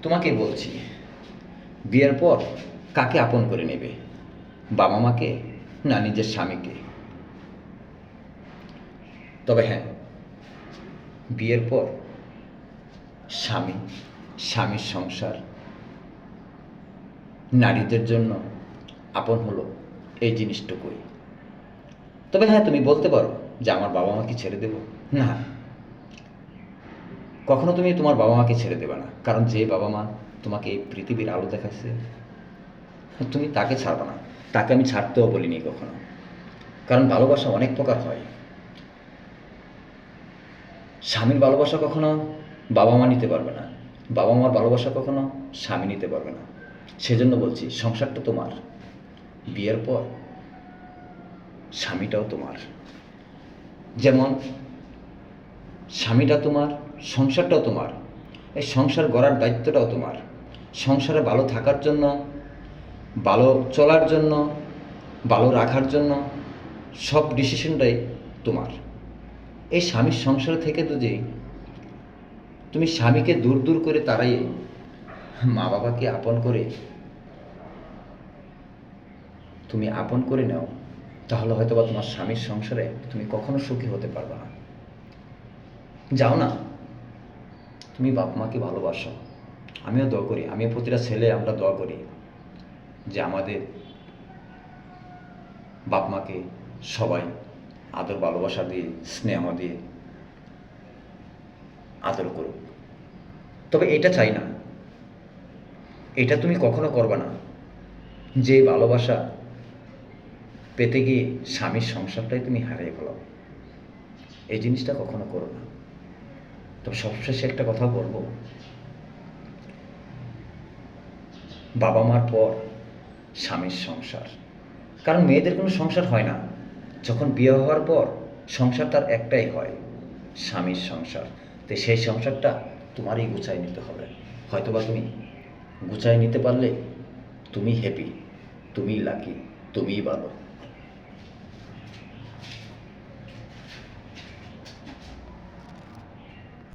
তোমাকে বলছি, বিয়ের পর কাকে আপন করে নেবে? বাবা মাকে না নিজের স্বামীকে? তবে হ্যাঁ, বিয়ের পর স্বামী, স্বামীর সংসার নারীদের জন্য আপন হলো এই জিনিসটুকুই। তবে হ্যাঁ, তুমি বলতে পারো যে আমার বাবা মাকে ছেড়ে দেব। না, কখনো তুমি তোমার বাবা মাকে ছেড়ে দেবে না, কারণ যে বাবা মা তোমাকে এই পৃথিবীর আলো দেখাচ্ছে তুমি তাকে ছাড়বে না। তাকে আমি ছাড়তেও বলিনি কখনো, কারণ ভালোবাসা অনেক প্রকার হয়। স্বামীর ভালোবাসা কখনো বাবা মা নিতে পারবে না, বাবা মার ভালোবাসা কখনো স্বামী নিতে পারবে না। সেজন্য বলছি, সংসারটা তোমার, বিয়ের পর স্বামীটাও তোমার। যেমন স্বামীটা তোমার, সংসারটাও তোমার। এই সংসার গড়ার দায়িত্বটাও তোমার। সংসারে ভালো থাকার জন্য, ভালো চলার জন্য, ভালো রাখার জন্য সব ডিসিশনটাই তোমার। এই স্বামীর সংসার থেকে যদি তুমি স্বামীকে দূর দূর করে তাড়াইয়ে মা বাবাকে তুমি আপন করে নাও, তাহলে হয়তো বা তোমার স্বামীর সংসারে তুমি কখনো সুখী হতে পারবে না। যাও না, তুমি বাপ মাকে ভালোবাসো। আমিও দোয়া করি, আমিও প্রতিটা ছেলে আমরা দোয়া করি যে আমাদের বাপ মাকে সবাই আদর ভালোবাসা দিয়ে, স্নেহ দিয়ে আদর করুক। তবে এটা চাই না, এটা তুমি কখনো করবে না যে ভালোবাসা পেতে গিয়ে স্বামীর সংসারটাই তুমি হারিয়ে ফেলাও। এই জিনিসটা কখনো করো না। তবে সবশেষে একটা কথা বলবো, বাবা মার পর স্বামীর সংসার। কারণ মেয়েদের কোনো সংসার হয় না, যখন বিয়ে হওয়ার পর সংসার তার একটাই হয়, স্বামীর সংসার। তো সেই সংসারটা তোমারই গুছাই নিতে হবে। হয়তোবা তুমি গুছাই নিতে পারলে তুমি হ্যাপি, তুমিই লাকি, তুমিই ভালো।